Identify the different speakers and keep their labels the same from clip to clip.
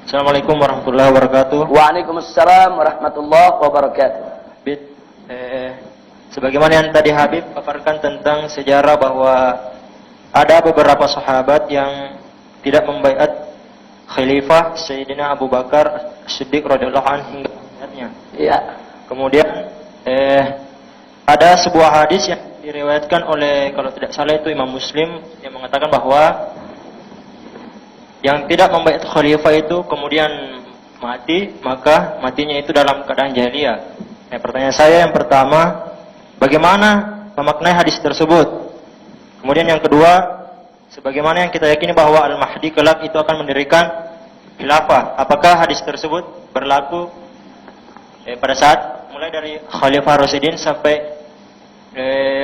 Speaker 1: Assalamualaikum warahmatullahi wabarakatuh.
Speaker 2: Waalaikumsalam warahmatullahi wabarakatuh.
Speaker 1: Sebagaimana yang tadi Habib paparkan tentang sejarah bahwa ada beberapa sahabat yang tidak membaiat Khalifah Sayyidina Abu Bakar Siddiq radhiyallahu anhu hingga akhirnya.
Speaker 2: Iya.
Speaker 1: Kemudian ada sebuah hadis yang diriwayatkan oleh, kalau tidak salah itu Imam Muslim, yang mengatakan bahwa yang tidak membaiat Khalifah itu kemudian mati, maka matinya itu dalam keadaan jahiliyah. Pertanyaan saya yang pertama, bagaimana memaknai hadis tersebut? Kemudian yang kedua, sebagaimana yang kita yakini bahwa Al-Mahdi kelak itu akan mendirikan khilafah, apakah hadis tersebut berlaku pada saat mulai dari Khalifah Rasyidin sampai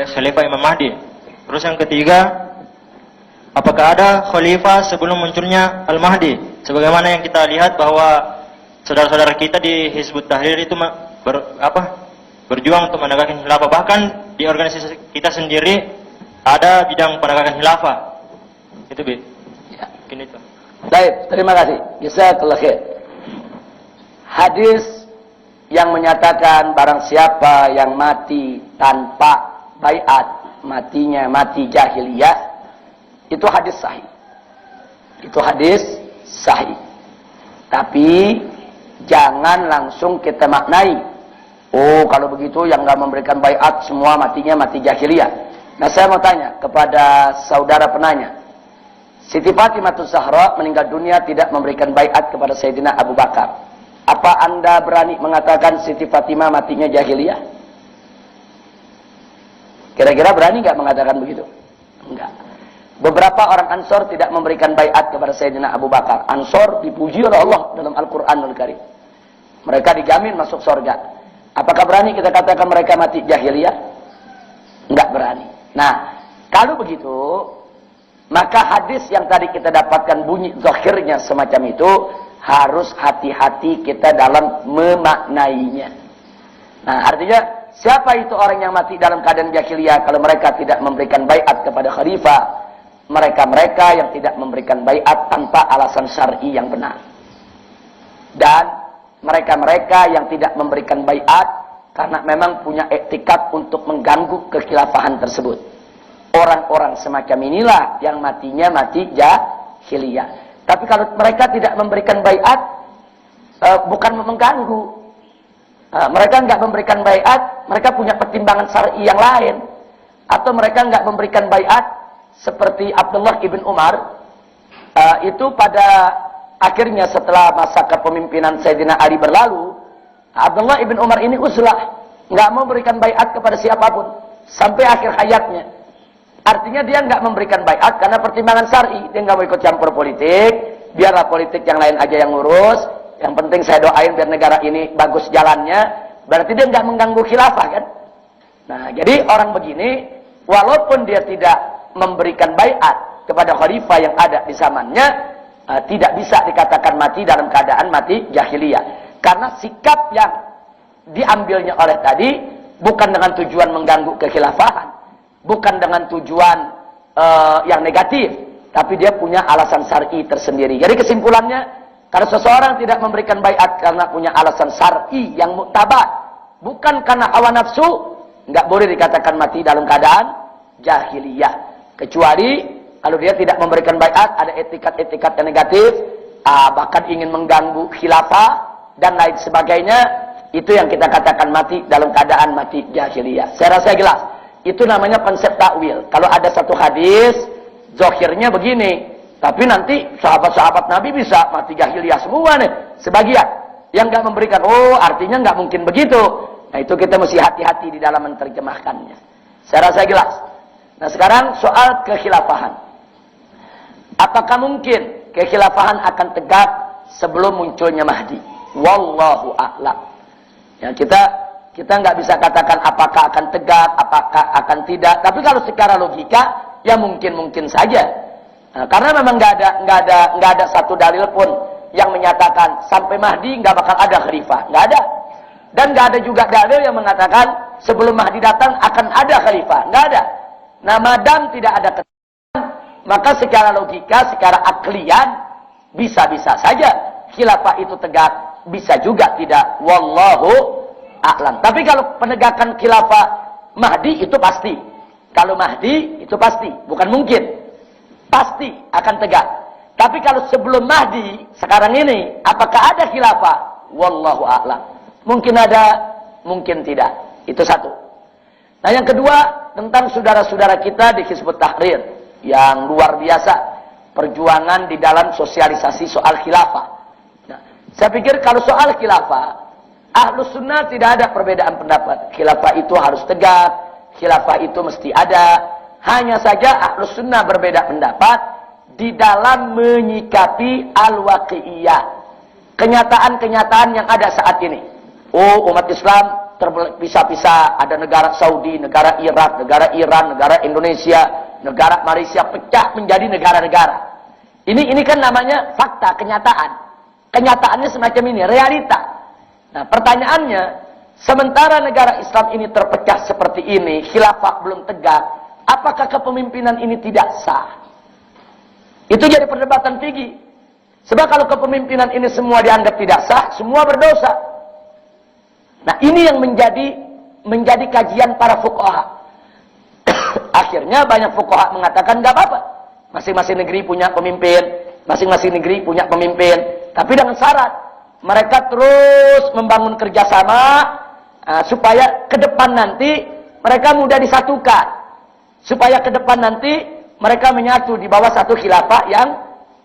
Speaker 1: Khalifah Imam Mahdi? Terus yang ketiga, apakah ada khalifah sebelum munculnya Al-Mahdi? Sebagaimana yang kita lihat bahwa saudara-saudara kita di Hizbut Tahrir itu berjuang untuk menegakkan khilafah. Bahkan di organisasi kita sendiri ada bidang penegakan khilafah. Itu
Speaker 2: ya.
Speaker 1: Mungkin itu.
Speaker 2: Baik, terima kasih. Jazakallahu khair. Hadis yang menyatakan barang siapa yang mati tanpa baiat, matinya mati jahiliyah, itu hadis sahih. Itu hadis sahih. Tapi jangan langsung kita maknai, oh kalau begitu yang nggak memberikan baiat semua matinya mati jahiliyah. Nah saya mau tanya kepada saudara penanya, Siti Fatimah Zahra meninggal dunia tidak memberikan baiat kepada Sayyidina Abu Bakar. Apa anda berani mengatakan Siti Fatimah matinya jahiliyah? Kira-kira berani nggak mengatakan begitu? Enggak. Beberapa orang Ansor tidak memberikan baiat kepada Sayyidina Abu Bakar. Ansor dipuji oleh Allah dalam Al-Quranul Karim. Mereka dijamin masuk surga. Apakah berani kita katakan mereka mati jahiliyah? Enggak berani. Nah, kalau begitu, maka hadis yang tadi kita dapatkan bunyi zahirnya semacam itu, harus hati-hati kita dalam memaknainya. Nah, artinya siapa itu orang yang mati dalam keadaan jahiliyah kalau mereka tidak memberikan baiat kepada khalifah? Mereka-mereka yang tidak memberikan baiat tanpa alasan syar'i yang benar. Dan mereka-mereka yang tidak memberikan baiat karena memang punya iktikad untuk mengganggu kekhilafahan tersebut. Orang-orang semacam inilah yang matinya mati jahiliyah. Tapi kalau mereka tidak memberikan baiat, bukan mengganggu. Mereka nggak memberikan baiat, mereka punya pertimbangan syar'i yang lain. Atau mereka nggak memberikan baiat seperti Abdullah ibn Umar, itu pada akhirnya setelah masa kepemimpinan Sayyidina Ali berlalu, Abdullah ibn Umar ini uzlah, nggak mau memberikan baiat kepada siapapun sampai akhir hayatnya. Artinya dia nggak memberikan baiat karena pertimbangan syar'i. Dia nggak mau ikut campur politik, biarlah politik yang lain aja yang ngurus. Yang penting saya doain biar negara ini bagus jalannya. Berarti dia nggak mengganggu khilafah kan? Nah, jadi orang begini, walaupun dia tidak memberikan baiat kepada khalifah yang ada di zamannya, tidak bisa dikatakan mati dalam keadaan mati jahiliyah. Karena sikap yang diambilnya oleh tadi bukan dengan tujuan mengganggu kekhilafahan, bukan dengan tujuan yang negatif, tapi dia punya alasan syar'i tersendiri. Jadi kesimpulannya, kalau seseorang tidak memberikan baiat karena punya alasan syar'i yang muktabar, bukan karena hawa nafsu, nggak boleh dikatakan mati dalam keadaan jahiliyah. Kecuali kalau dia tidak memberikan baiat, ada etikat-etikat yang negatif, bahkan ingin mengganggu khilafah dan lain sebagainya, itu yang kita katakan mati dalam keadaan mati jahiliyah. Saya rasa jelas. Itu namanya konsep takwil. Kalau ada satu hadis, zahirnya begini, tapi nanti sahabat-sahabat Nabi bisa mati jahiliyah semua nih, sebagian. Yang nggak memberikan, oh artinya nggak mungkin begitu. Nah itu kita mesti hati-hati di dalam menerjemahkannya. Saya rasa jelas. Nah sekarang soal kekhilafahan. Apakah mungkin kekhilafahan akan tegak sebelum munculnya Mahdi? Wallahu a'lam. Ya, kita nggak bisa katakan apakah akan tegak, apakah akan tidak. Tapi kalau secara logika, ya mungkin saja. Nah, karena memang nggak ada satu dalil pun yang menyatakan sampai Mahdi nggak bakal ada khalifah, nggak ada. Dan nggak ada juga dalil yang mengatakan sebelum Mahdi datang akan ada khalifah, nggak ada. Nah, madam tidak ada ketentuan, maka secara logika, secara aklian bisa-bisa saja khilafah itu tegak, bisa juga tidak. Wallahu a'lam. Tapi kalau penegakan khilafah Mahdi itu pasti. Kalau Mahdi itu pasti, bukan mungkin. Pasti akan tegak. Tapi kalau sebelum Mahdi, sekarang ini, apakah ada khilafah? Wallahu a'lam. Mungkin ada, mungkin tidak. Itu satu. Nah yang kedua, tentang saudara-saudara kita di Hizbut Tahrir. Yang luar biasa. Perjuangan di dalam sosialisasi soal khilafah. Nah, saya pikir kalau soal khilafah, Ahlus Sunnah tidak ada perbedaan pendapat. Khilafah itu harus tegak. Khilafah itu mesti ada. Hanya saja Ahlus Sunnah berbeda pendapat di dalam menyikapi al-waqi'iyah. Kenyataan-kenyataan yang ada saat ini. Oh, umat Islam terpisah-pisah. Ada negara Saudi, negara Irak, negara Iran, negara Indonesia, negara Malaysia pecah menjadi negara-negara. Ini kan namanya fakta, kenyataan. Kenyataannya semacam ini, realita. Nah, pertanyaannya, sementara negara Islam ini terpecah seperti ini, khilafah belum tegak, apakah kepemimpinan ini tidak sah? Itu jadi perdebatan fikih. Sebab kalau kepemimpinan ini semua dianggap tidak sah, semua berdosa. Nah, ini yang menjadi kajian para fuqaha. Akhirnya banyak fuqaha mengatakan nggak apa-apa. Masing-masing negeri punya pemimpin, masing-masing negeri punya pemimpin, tapi dengan syarat mereka terus membangun kerjasama supaya ke depan nanti mereka mudah disatukan, supaya ke depan nanti mereka menyatu di bawah satu khilafah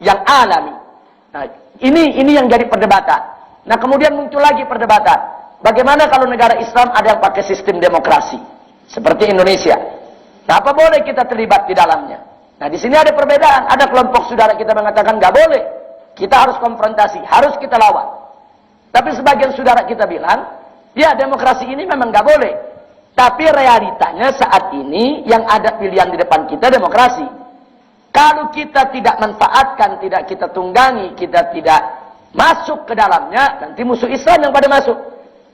Speaker 2: yang alami. Nah, ini yang jadi perdebatan. Nah, kemudian muncul lagi perdebatan. Bagaimana kalau negara Islam ada yang pakai sistem demokrasi seperti Indonesia? Nah, apa boleh kita terlibat di dalamnya? Nah, di sini ada perbedaan. Ada kelompok saudara kita mengatakan nggak boleh. Kita harus konfrontasi, harus kita lawan. Tapi sebagian saudara kita bilang, ya demokrasi ini memang nggak boleh. Tapi realitanya saat ini yang ada pilihan di depan kita demokrasi. Kalau kita tidak manfaatkan, tidak kita tunggangi, kita tidak masuk ke dalamnya, nanti musuh Islam yang pada masuk.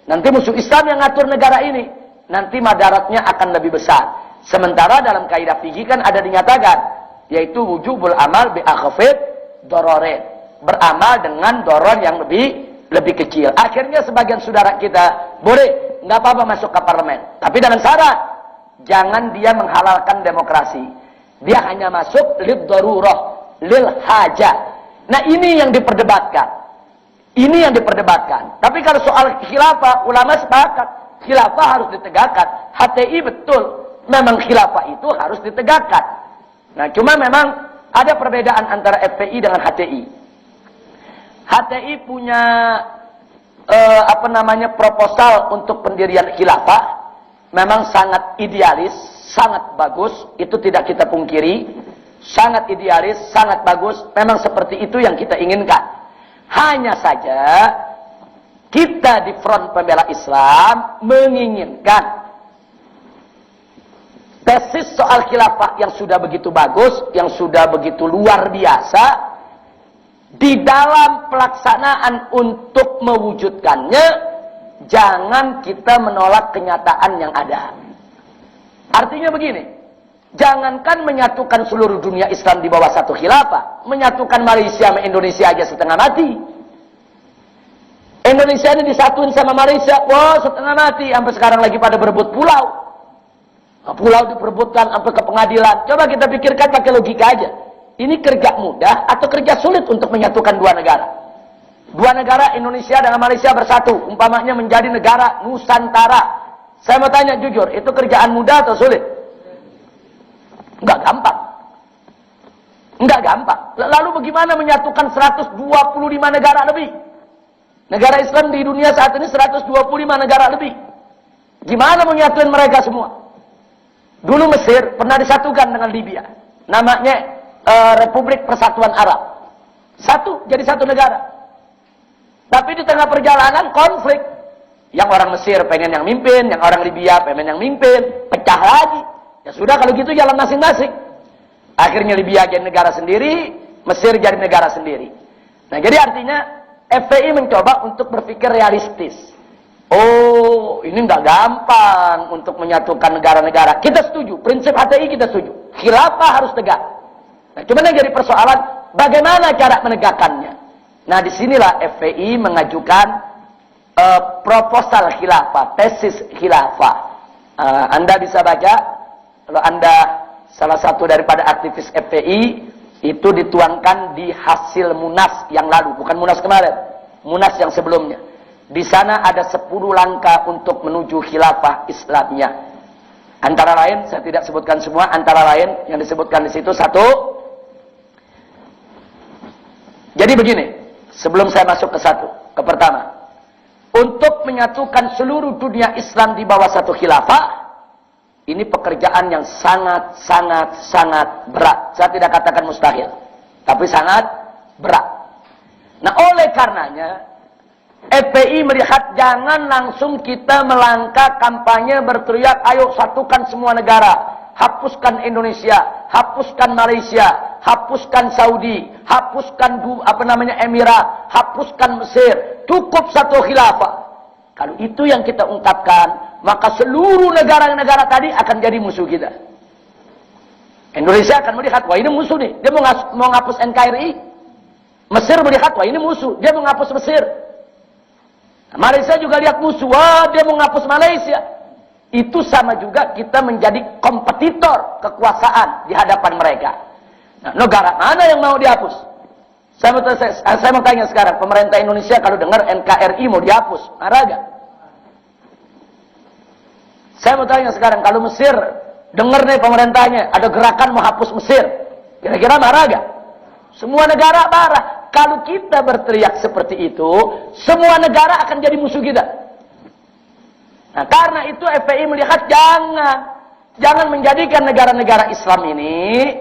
Speaker 2: Nanti musuh Islam yang ngatur negara ini. Nanti madaratnya akan lebih besar. Sementara dalam kaidah fikih kan ada dinyatakan, yaitu wujubul amal bi akhafid dororin. Beramal dengan doror yang lebih kecil. Akhirnya sebagian saudara kita, boleh, nggak apa-apa masuk ke parlemen. Tapi dengan syarat, jangan dia menghalalkan demokrasi. Dia hanya masuk lid darurah, lil hajah. Nah ini yang diperdebatkan. Ini yang diperdebatkan. Tapi kalau soal khilafah, ulama sepakat. Khilafah harus ditegakkan. HTI betul. Memang khilafah itu harus ditegakkan. Nah, cuma memang ada perbedaan antara FPI dengan HTI. HTI punya proposal untuk pendirian khilafah memang sangat idealis, sangat bagus, itu tidak kita pungkiri. Sangat idealis, sangat bagus, memang seperti itu yang kita inginkan. Hanya saja kita di front pembela Islam menginginkan tesis soal khilafah yang sudah begitu bagus, yang sudah begitu luar biasa, di dalam pelaksanaan untuk mewujudkannya, jangan kita menolak kenyataan yang ada. Artinya begini, jangankan menyatukan seluruh dunia Islam di bawah satu khilafah, menyatukan Malaysia sama Indonesia aja setengah mati. Indonesia ini disatuin sama Malaysia, wah setengah mati, sampai sekarang lagi pada berebut pulau. Pulau diperebutkan sampai ke pengadilan. Coba kita pikirkan pakai logika aja. Ini kerja mudah atau kerja sulit untuk menyatukan dua negara? Dua negara Indonesia dan Malaysia bersatu. Umpamanya menjadi negara Nusantara. Saya mau tanya jujur, itu kerjaan mudah atau sulit? Enggak gampang. Enggak gampang. Lalu bagaimana menyatukan 125 negara lebih? Negara Islam di dunia saat ini 125 negara lebih. Gimana menyatukan mereka semua? Dulu Mesir pernah disatukan dengan Libya. Namanya Republik Persatuan Arab. Satu, jadi satu negara. Tapi di tengah perjalanan konflik. Yang orang Mesir pengen yang mimpin, yang orang Libya pengen yang mimpin. Pecah lagi. Ya sudah kalau gitu jalan masing-masing. Akhirnya Libya jadi negara sendiri, Mesir jadi negara sendiri. Nah jadi artinya FPI mencoba untuk berpikir realistis. Oh, ini nggak gampang untuk menyatukan negara-negara. Kita setuju, prinsip HTI kita setuju. Khilafah harus tegak. Nah, cuman yang jadi persoalan, bagaimana cara menegakkannya? Nah, disinilah FPI mengajukan proposal khilafah, tesis khilafah. Anda bisa baca, kalau Anda salah satu daripada aktivis FPI, itu dituangkan di hasil Munas yang lalu, bukan Munas kemarin, Munas yang sebelumnya. Di sana ada 10 langkah untuk menuju khilafah Islamnya. Antara lain, saya tidak sebutkan semua, antara lain yang disebutkan di situ, 1. Jadi begini, sebelum saya masuk ke 1, ke pertama. Untuk menyatukan seluruh dunia Islam di bawah satu khilafah, ini pekerjaan yang sangat berat. Saya tidak katakan mustahil, tapi sangat berat. Nah, oleh karenanya, FPI melihat jangan langsung kita melangkah kampanye berteriak, ayo satukan semua negara, hapuskan Indonesia, hapuskan Malaysia, hapuskan Saudi, hapuskan Emirat, hapuskan Mesir, cukup satu khilafah. Kalau itu yang kita ungkapkan, maka seluruh negara-negara tadi akan jadi musuh kita. Indonesia akan melihat, wah ini musuh nih, dia mau ngapus NKRI. Mesir melihat, wah ini musuh, dia mau ngapus Mesir. Malaysia juga lihat musuh, wah dia mau ngapus Malaysia. Itu sama juga kita menjadi kompetitor kekuasaan di hadapan mereka. Nah, negara mana yang mau dihapus? Saya mau tanya sekarang, pemerintah Indonesia kalau dengar NKRI mau dihapus, marah gak? Saya mau tanya sekarang, kalau Mesir dengar nih pemerintahnya ada gerakan mau hapus Mesir, kira-kira marah gak? Semua negara marah. Kalau kita berteriak seperti itu, semua negara akan jadi musuh kita. Nah, karena itu FPI melihat jangan menjadikan negara-negara Islam ini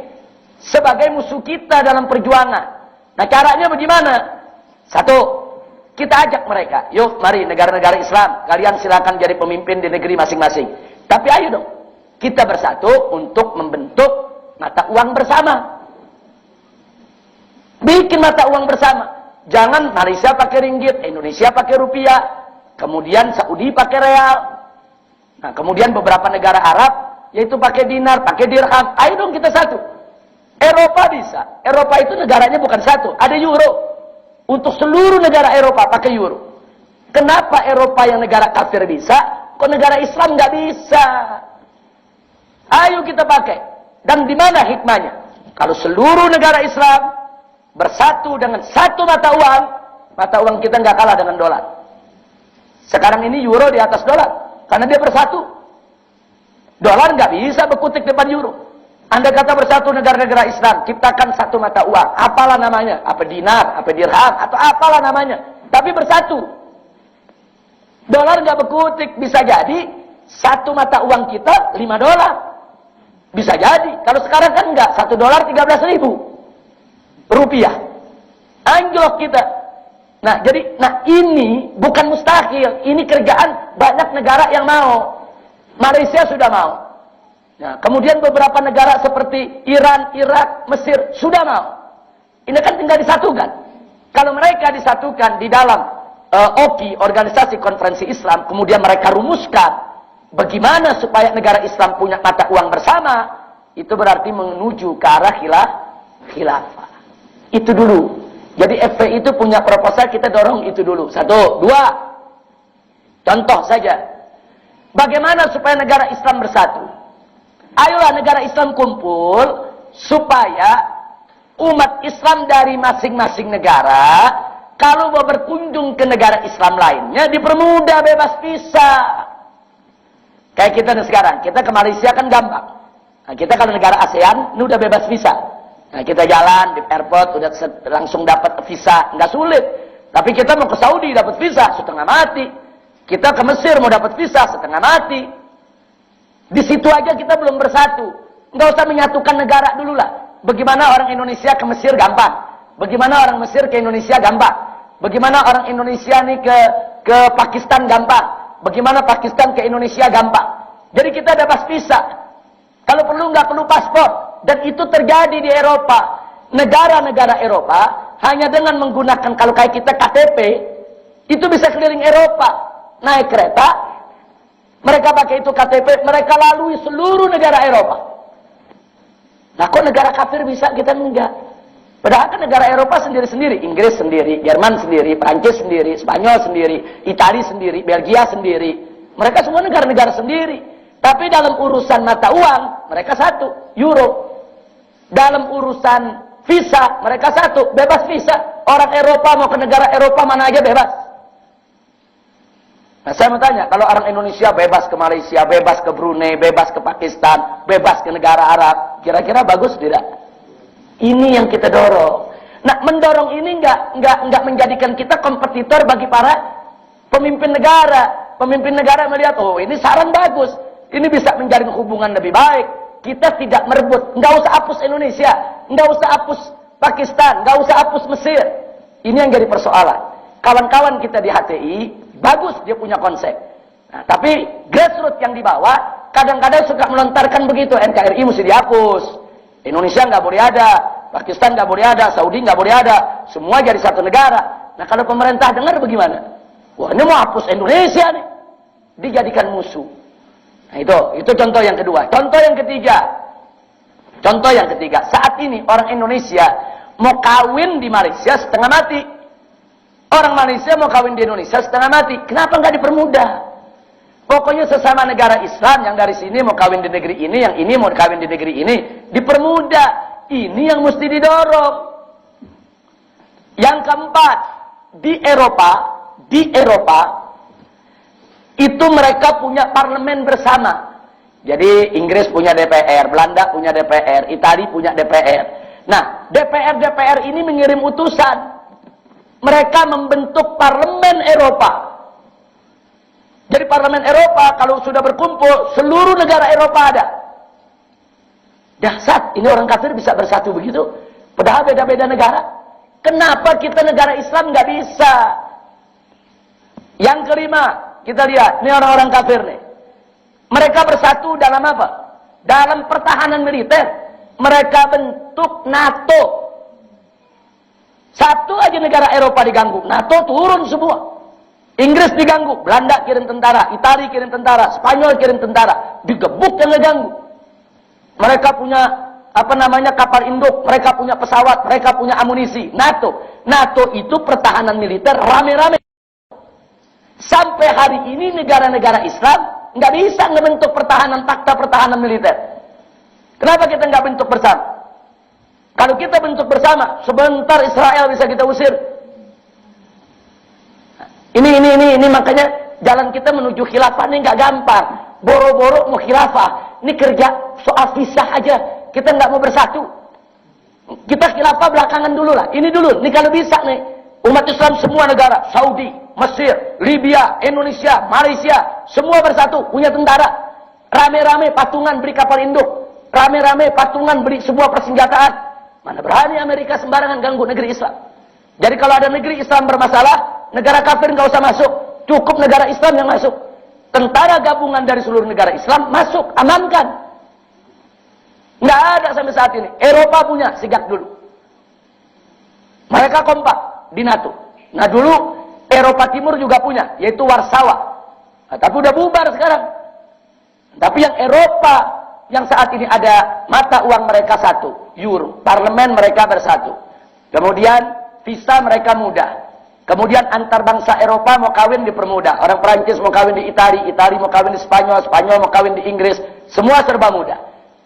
Speaker 2: sebagai musuh kita dalam perjuangan. Nah, caranya bagaimana? 1, kita ajak mereka. Yuk, mari negara-negara Islam, kalian silakan jadi pemimpin di negeri masing-masing. Tapi ayo dong, kita bersatu untuk membentuk mata uang bersama. Bikin mata uang bersama. Jangan Malaysia pakai ringgit, Indonesia pakai rupiah, kemudian Saudi pakai real. Nah, kemudian beberapa negara Arab yaitu pakai dinar, pakai dirham. Ayo dong kita satu. Eropa bisa. Eropa itu negaranya bukan satu, ada euro. Untuk seluruh negara Eropa pakai euro. Kenapa Eropa yang negara kafir bisa, kok negara Islam nggak bisa? Ayo kita pakai. Dan di mana hikmahnya? Kalau seluruh negara Islam bersatu dengan satu mata uang kita nggak kalah dengan dolar. Sekarang ini euro di atas dolar, karena dia bersatu. Dolar nggak bisa berkutik depan euro. Anda kata bersatu negara-negara Islam, ciptakan satu mata uang, apalah namanya, apa dinar, apa dirham, atau apalah namanya, tapi bersatu. Dolar nggak berkutik, bisa jadi satu mata uang kita $5. Bisa jadi. Kalau sekarang kan nggak, $1 13.000. Rupiah. Anjlok kita. Nah, ini bukan mustahil. Ini kerjaan banyak negara yang mau. Malaysia sudah mau. Nah, kemudian beberapa negara seperti Iran, Irak, Mesir sudah mau. Ini kan tinggal disatukan. Kalau mereka disatukan di dalam OKI, Organisasi Konferensi Islam, kemudian mereka rumuskan bagaimana supaya negara Islam punya mata uang bersama, itu berarti menuju ke arah khilafah. Itu dulu. Jadi FPI itu punya proposal, kita dorong itu dulu. 1, 2. Contoh saja. Bagaimana supaya negara Islam bersatu? Ayolah negara Islam kumpul, supaya umat Islam dari masing-masing negara, kalau mau berkunjung ke negara Islam lainnya, dipermudah, bebas visa. Kayak kita nih sekarang, kita ke Malaysia kan gampang. Nah, kita kalau negara ASEAN, ini udah bebas visa. Nah, kita jalan di airport udah langsung dapat visa, nggak sulit. Tapi kita mau ke Saudi dapat visa setengah mati. Kita ke Mesir mau dapat visa setengah mati. Di situ aja kita belum bersatu. Nggak usah menyatukan negara dulu lah. Bagaimana orang Indonesia ke Mesir gampang. Bagaimana orang Mesir ke Indonesia gampang. Bagaimana orang Indonesia nih ke Pakistan gampang. Bagaimana Pakistan ke Indonesia gampang. Jadi kita dapat visa. Kalau perlu nggak perlu paspor. Dan itu terjadi di Eropa. Negara-negara Eropa hanya dengan menggunakan, kalau kayak kita KTP, itu bisa keliling Eropa. Naik kereta, mereka pakai itu KTP, mereka lalui seluruh negara Eropa. Nah, kok negara kafir bisa, kita enggak? Padahal kan negara Eropa sendiri-sendiri, Inggris sendiri, Jerman sendiri, Prancis sendiri, Spanyol sendiri, Italia sendiri, Belgia sendiri. Mereka semua negara-negara sendiri. Tapi dalam urusan mata uang, mereka satu, euro. Dalam urusan visa, mereka satu, bebas visa. Orang Eropa mau ke negara Eropa mana aja bebas. Nah, saya mau tanya, kalau orang Indonesia bebas ke Malaysia, bebas ke Brunei, bebas ke Pakistan, bebas ke negara Arab, kira-kira bagus tidak? Ini yang kita dorong. Nah, mendorong ini enggak menjadikan kita kompetitor bagi para pemimpin negara. Pemimpin negara melihat, oh ini saran bagus, ini bisa menjalin hubungan lebih baik. Kita tidak merebut, enggak usah hapus Indonesia, enggak usah hapus Pakistan, enggak usah hapus Mesir. Ini yang jadi persoalan. Kawan-kawan kita di HTI, bagus dia punya konsep. Nah, tapi grassroots yang dibawa kadang-kadang suka melontarkan begitu, NKRI mesti dihapus, Indonesia nggak boleh ada, Pakistan nggak boleh ada, Saudi nggak boleh ada, semua jadi satu negara. Nah, kalau pemerintah dengar bagaimana? Wah, ini mau hapus Indonesia nih, dijadikan musuh. Nah, itu contoh yang kedua. Contoh yang ketiga, saat ini orang Indonesia mau kawin di Malaysia setengah mati. Orang Malaysia mau kawin di Indonesia setengah mati. Kenapa nggak dipermudah? Pokoknya sesama negara Islam yang dari sini mau kawin di negeri ini, yang ini mau kawin di negeri ini, dipermudah. Ini yang mesti didorong. Yang keempat, di Eropa itu mereka punya parlemen bersama. Jadi Inggris punya DPR, Belanda punya DPR, Italia punya DPR. Nah, DPR ini mengirim utusan. Mereka membentuk parlemen Eropa. Jadi parlemen Eropa kalau sudah berkumpul, seluruh negara Eropa ada. Dahsyat, ini orang kafir bisa bersatu begitu. Padahal beda-beda negara. Kenapa kita negara Islam nggak bisa? Yang kelima, kita lihat, ini orang-orang kafir nih. Mereka bersatu dalam apa? Dalam pertahanan militer. Mereka bentuk NATO. Satu aja negara Eropa diganggu, NATO turun semua. Inggris diganggu, Belanda kirim tentara, Italia kirim tentara, Spanyol kirim tentara, digebuk yang ngeganggu. Mereka punya kapal induk, mereka punya pesawat, mereka punya amunisi. NATO itu pertahanan militer rame-rame. Sampai hari ini negara-negara Islam nggak bisa ngebentuk pertahanan, fakta pertahanan militer. Kenapa kita nggak bentuk bersama? Kalau kita bentuk bersama, sebentar Israel bisa kita usir. Ini makanya jalan kita menuju khilafah ini nggak gampang. Boro-boro mau khilafah, ini kerja soal pisah aja. Kita nggak mau bersatu. Kita khilafah belakangan dulu lah. Ini dulu. Ini kalau bisa nih, umat Islam semua negara, Saudi, Mesir, Libya, Indonesia, Malaysia, semua bersatu, punya tentara. Rame-rame patungan beli kapal induk, rame-rame patungan beli semua persenjataan. Mana berani Amerika sembarangan ganggu negeri Islam. Jadi kalau ada negeri Islam bermasalah, negara kafir nggak usah masuk. Cukup negara Islam yang masuk. Tentara gabungan dari seluruh negara Islam masuk, amankan. Nggak ada sampai saat ini. Eropa punya sejak dulu. Mereka kompak di NATO. Nah dulu Eropa Timur juga punya, yaitu Warsawa. Nah, tapi udah bubar sekarang. Tapi yang Eropa yang saat ini ada mata uang mereka satu, euro. Parlemen mereka bersatu. Kemudian visa mereka mudah. Kemudian antar bangsa Eropa mau kawin dipermudah. Orang Perancis mau kawin di Italia, Italia mau kawin di Spanyol, Spanyol mau kawin di Inggris. Semua serba mudah.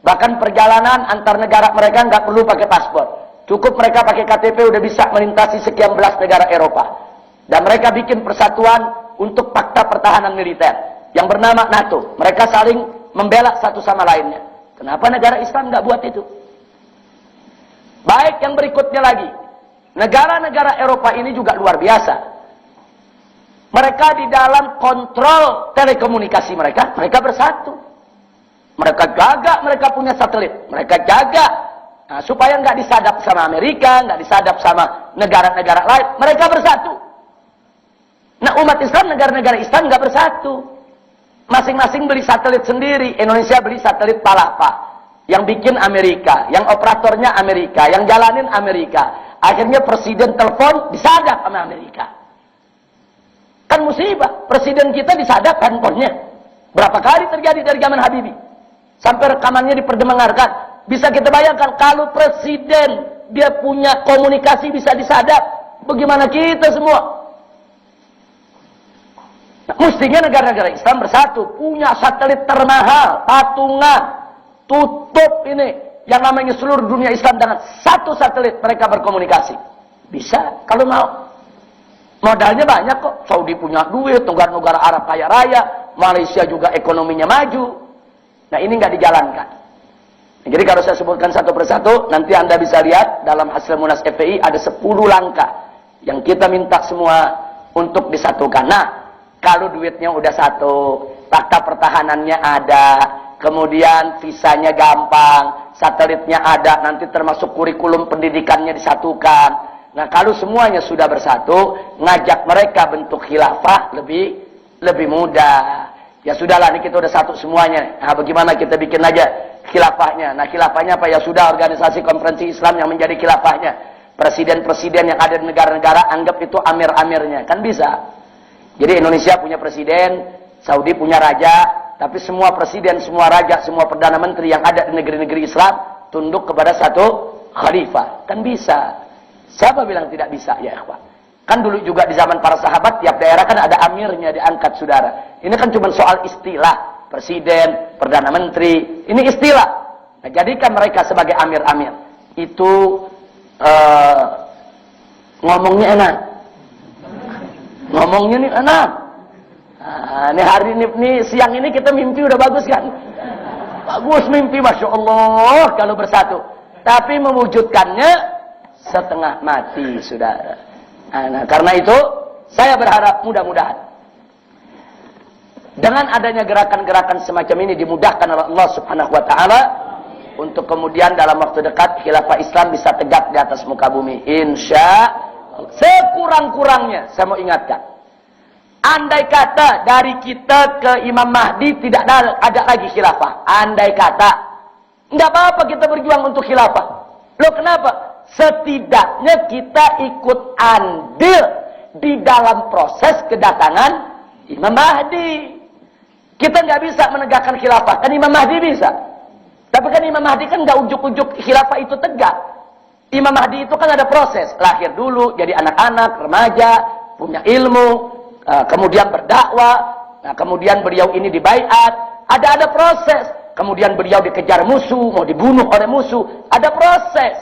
Speaker 2: Bahkan perjalanan antar negara mereka nggak perlu pakai paspor. Cukup mereka pakai KTP udah bisa melintasi sekian belas negara Eropa. Dan mereka bikin persatuan untuk fakta pertahanan militer yang bernama NATO. Mereka saling membela satu sama lainnya. Kenapa negara Islam nggak buat itu? Baik, yang berikutnya lagi. Negara-negara Eropa ini juga luar biasa. Mereka di dalam kontrol telekomunikasi mereka bersatu. Mereka jaga, mereka punya satelit. Mereka jaga supaya nggak disadap sama Amerika, nggak disadap sama negara-negara lain. Mereka bersatu. Nah, umat Islam, negara-negara Islam nggak bersatu. Masing-masing beli satelit sendiri. Indonesia beli satelit Palapa. Yang bikin Amerika, yang operatornya Amerika, yang jalanin Amerika. Akhirnya presiden telepon disadap sama Amerika. Kan musibah. Presiden kita disadap handphonenya. Berapa kali terjadi dari zaman Habibie. Sampai rekamannya diperdengarkan. Bisa kita bayangkan kalau presiden dia punya komunikasi bisa disadap. Bagaimana kita semua? Nah, mestinya negara-negara Islam bersatu, punya satelit termahal, patungan, tutup ini yang namanya seluruh dunia Islam dengan satu satelit, mereka berkomunikasi. Bisa kalau mau. Modalnya banyak kok. Saudi punya duit, negara-negara Arab kaya raya, Malaysia juga ekonominya maju. Nah, ini nggak dijalankan. Nah, jadi kalau saya sebutkan satu persatu, nanti Anda bisa lihat dalam hasil Munas FPI ada 10 langkah yang kita minta semua untuk disatukan. Nah, kalau duitnya udah satu, fakta pertahanannya ada, kemudian visanya gampang, satelitnya ada, nanti termasuk kurikulum pendidikannya disatukan. Nah, kalau semuanya sudah bersatu, ngajak mereka bentuk khilafah lebih mudah. Ya sudahlah, ini kita udah satu semuanya. Nah, bagaimana kita bikin aja khilafahnya? Nah, khilafahnya apa? Ya sudah, organisasi konferensi Islam yang menjadi khilafahnya. Presiden-presiden yang ada di negara-negara anggap itu amir-amirnya. Kan bisa. Jadi Indonesia punya presiden, Saudi punya raja, tapi semua presiden, semua raja, semua perdana menteri yang ada di negeri-negeri Islam tunduk kepada satu khalifah. Kan bisa. Siapa bilang tidak bisa, ya ikhwan? Kan dulu juga di zaman para sahabat, tiap daerah kan ada amirnya diangkat, saudara. Ini kan cuma soal istilah. Presiden, perdana menteri, ini istilah. Nah, jadikan mereka sebagai amir-amir. Itu ngomongnya enak. Ngomongnya nih enak. Nah, ini hari ini siang ini kita mimpi udah bagus kan? Bagus mimpi, Masya Allah kalau bersatu. Tapi mewujudkannya setengah mati, saudara. Nah, karena itu saya berharap mudah-mudahan dengan adanya gerakan-gerakan semacam ini dimudahkan oleh Allah Subhanahu wa taala untuk kemudian dalam waktu dekat khilafah Islam bisa tegak di atas muka bumi. Insya Allah. Sekurang-kurangnya saya mau ingatkan. Andai kata dari kita ke Imam Mahdi tidak ada lagi khilafah. Andai kata. Enggak apa-apa kita berjuang untuk khilafah. Loh kenapa? Setidaknya kita ikut andil di dalam proses kedatangan Imam Mahdi. Kita nggak bisa menegakkan khilafah, kan Imam Mahdi bisa. Tapi kan Imam Mahdi kan nggak ujuk-ujuk khilafah itu tegak. Imam Mahdi itu kan ada proses, lahir dulu, jadi anak-anak, remaja, punya ilmu, kemudian berdakwah, nah kemudian beliau ini dibaiat, ada proses. Kemudian beliau dikejar musuh, mau dibunuh oleh musuh, ada proses.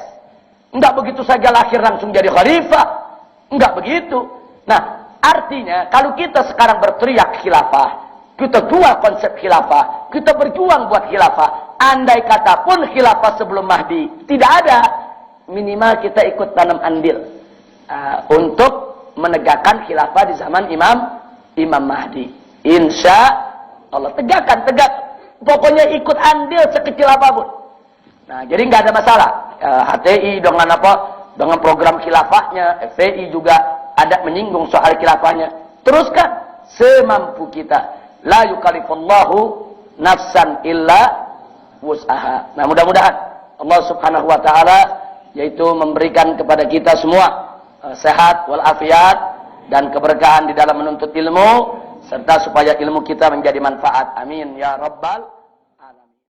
Speaker 2: Enggak begitu saja lahir langsung jadi khalifah. Enggak begitu. Nah, artinya kalau kita sekarang berteriak khilafah, kita jual konsep khilafah, kita berjuang buat khilafah, andai kata pun khilafah sebelum Mahdi tidak ada, minimal kita ikut tanam andil untuk menegakkan khilafah di zaman Imam Mahdi. Insya Allah tegak. Pokoknya ikut andil sekecil apapun. Nah, jadi nggak ada masalah. HTI dengan program khilafahnya, FPI juga ada menyinggung soal khilafahnya. Teruskan semampu kita. La yukallifullahu nafsan illa wus'aha. Nah, mudah-mudahan Allah Subhanahu wa taala yaitu memberikan kepada kita semua sehat walafiat dan keberkahan di dalam menuntut ilmu serta supaya ilmu kita menjadi manfaat. Amin ya rabbal